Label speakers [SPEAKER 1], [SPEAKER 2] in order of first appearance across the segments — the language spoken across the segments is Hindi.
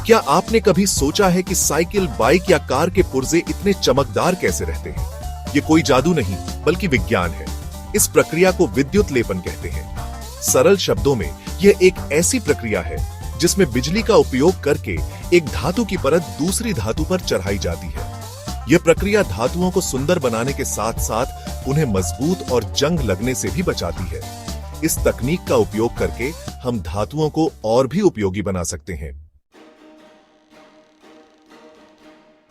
[SPEAKER 1] क्या आपने कभी सोचा है कि साइकिल, बाइक या कार के पुर्जे इतने चमकदार कैसे रहते हैं? ये कोई जादू नहीं, बल्कि विज्ञान है। इस प्रक्रिया को विद्युत लेपन कहते हैं। सरल शब्दों में यह एक ऐसी प्रक्रिया है जिसमें बिजली का उपयोग करके एक धातु की परत दूसरी धातु पर चढ़ाई जाती है। यह प्रक्रिया धातुओं को सुंदर बनाने के साथ साथ उन्हें मजबूत और जंग लगने से भी बचाती है। इस तकनीक का उपयोग करके हम धातुओं को और भी उपयोगी बना सकते हैं।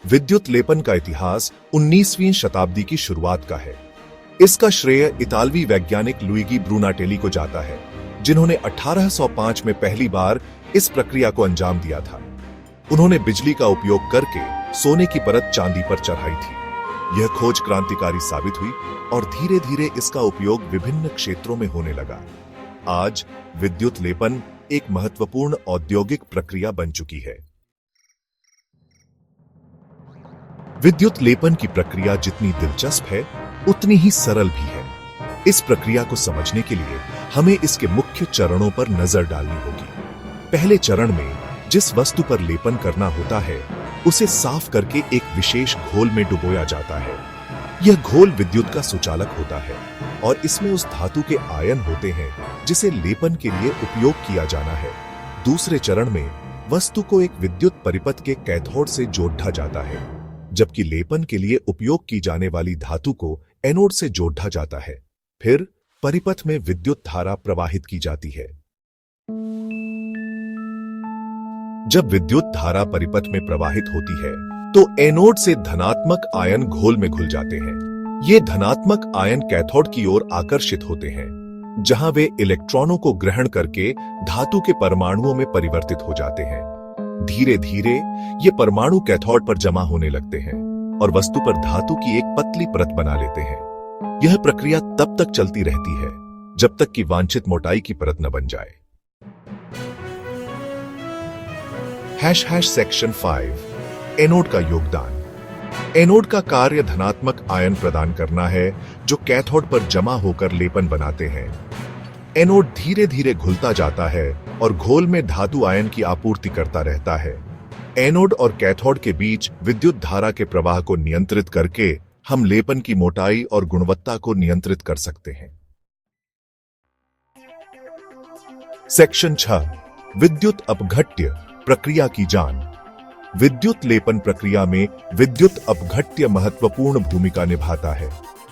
[SPEAKER 1] विद्युत लेपन का इतिहास 19वीं शताब्दी की शुरुआत का है। इसका श्रेय इतालवी वैज्ञानिक लुइगी ब्रूनाटेली को जाता है, जिन्होंने 1805 में पहली बार इस प्रक्रिया को अंजाम दिया था। उन्होंने बिजली का उपयोग करके सोने की परत चांदी पर चढ़ाई थी। यह खोज क्रांतिकारी साबित हुई और धीरे धीरे इसका उपयोग विभिन्न क्षेत्रों में होने लगा। आज विद्युत लेपन एक महत्वपूर्ण औद्योगिक प्रक्रिया बन चुकी है। विद्युत लेपन की प्रक्रिया जितनी दिलचस्प है, उतनी ही सरल भी है। इस प्रक्रिया को समझने के लिए हमें इसके मुख्य चरणों पर नजर डालनी होगी। पहले चरण में जिस वस्तु पर लेपन करना होता है, उसे साफ करके एक विशेष घोल में डुबोया जाता है। यह घोल विद्युत का सुचालक होता है और इसमें उस धातु के आयन होते हैं जिसे लेपन के लिए उपयोग किया जाना है। दूसरे चरण में वस्तु को एक विद्युत परिपथ के कैथोड से जोड़ा जाता है, जबकि लेपन के लिए उपयोग की जाने वाली धातु को एनोड से जोड़ा जाता है। फिर परिपथ में विद्युत धारा प्रवाहित की जाती है। जब विद्युत धारा परिपथ में प्रवाहित होती है, तो एनोड से धनात्मक आयन घोल में घुल जाते हैं। ये धनात्मक आयन कैथोड की ओर आकर्षित होते हैं, जहां वे इलेक्ट्रॉनों को ग्रहण करके धातु के परमाणुओं में परिवर्तित हो जाते हैं। धीरे धीरे ये परमाणु कैथोड पर जमा होने लगते हैं और वस्तु पर धातु की एक पतली परत बना लेते हैं। यह प्रक्रिया तब तक चलती रहती है जब तक कि वांछित मोटाई की परत न बन जाए। सेक्शन 5 एनोड का योगदान। एनोड का कार्य धनात्मक आयन प्रदान करना है, जो कैथोड पर जमा होकर लेपन बनाते हैं। एनोड धीरे धीरे घुलता जाता है और घोल में धातु आयन की आपूर्ति करता रहता है। एनोड और कैथोड के बीच विद्युत धारा के प्रवाह को नियंत्रित करके हम लेपन की मोटाई और गुणवत्ता को नियंत्रित कर सकते हैं। सेक्शन 6 विद्युत अपघट्य प्रक्रिया की जान। विद्युत लेपन प्रक्रिया में विद्युत अपघट्य महत्वपूर्ण भूमिका निभाता है।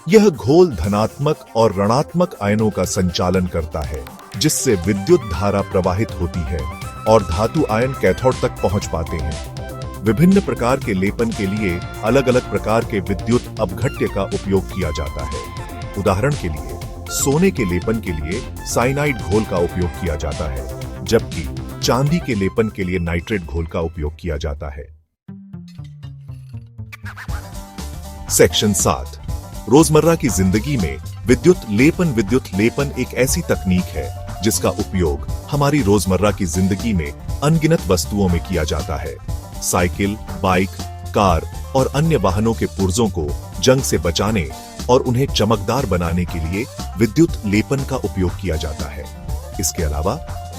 [SPEAKER 1] यह घोल धनात्मक और ऋणात्मक आयनों का संचालन करता है, जिससे विद्युत धारा प्रवाहित होती है और धातु आयन कैथोड तक पहुंच पाते हैं। विभिन्न प्रकार के लेपन के लिए अलग अलग प्रकार के विद्युत अपघट्य का उपयोग किया जाता है। उदाहरण के लिए सोने के लेपन के लिए साइनाइड घोल का उपयोग किया जाता है, जबकि चांदी के लेपन के लिए नाइट्रेट घोल का उपयोग किया जाता है। सेक्शन 7 रोजमर्रा की जिंदगी में विद्युत लेपन एक ऐसी तकनीक है जिसका उपयोग हमारी रोजमर्रा की जिंदगी में अनगिनत वस्तुओं में किया जाता है। साइकिल, बाइक, कार और अन्य वाहनों के पुर्जों को जंग से बचाने और उन्हें चमकदार बनाने के लिए विद्युत लेपन का उपयोग किया जाता है। इसके अलावा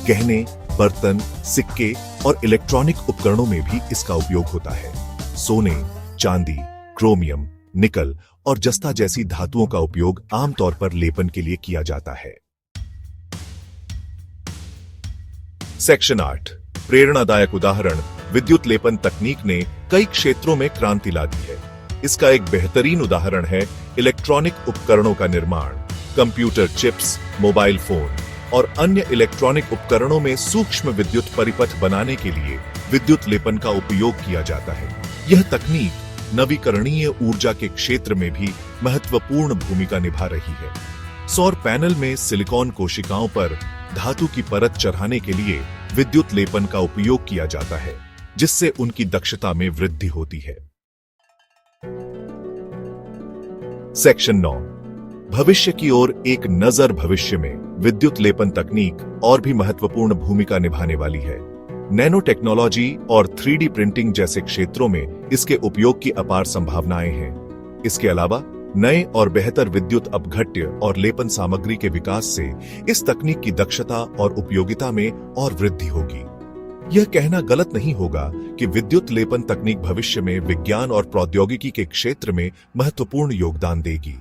[SPEAKER 1] गहने, बर्तन, सिक्के और इलेक्ट्रॉनिक उपकरणों में भी इसका उपयोग होता है। सोने, चांदी, क्रोमियम, निकल और जस्ता जैसी धातुओं का उपयोग आमतौर पर लेपन के लिए किया जाता है। सेक्शन 8 प्रेरणादायक उदाहरण। विद्युत लेपन तकनीक ने कई क्षेत्रों में क्रांति ला दी है। इसका एक बेहतरीन उदाहरण है इलेक्ट्रॉनिक उपकरणों का निर्माण। कंप्यूटर चिप्स, मोबाइल फोन और अन्य इलेक्ट्रॉनिक उपकरणों में सूक्ष्म विद्युत परिपथ बनाने के लिए विद्युत लेपन का उपयोग किया जाता है। यह तकनीक नवीकरणीय ऊर्जा के क्षेत्र में भी महत्वपूर्ण भूमिका निभा रही है। सौर पैनल में सिलिकॉन कोशिकाओं पर धातु की परत चढ़ाने के लिए विद्युत लेपन का उपयोग किया जाता है, जिससे उनकी दक्षता में वृद्धि होती है। सेक्शन 9 भविष्य की ओर एक नजर। भविष्य में विद्युत लेपन तकनीक और भी महत्वपूर्ण भूमिका निभाने वाली है। नैनो टेक्नोलॉजी और 3D प्रिंटिंग जैसे क्षेत्रों में इसके उपयोग की अपार संभावनाएं हैं। इसके अलावा नए और बेहतर विद्युत अपघट्य और लेपन सामग्री के विकास से इस तकनीक की दक्षता और उपयोगिता में और वृद्धि होगी। यह कहना गलत नहीं होगा कि विद्युत लेपन तकनीक भविष्य में विज्ञान और प्रौद्योगिकी के क्षेत्र में महत्वपूर्ण योगदान देगी।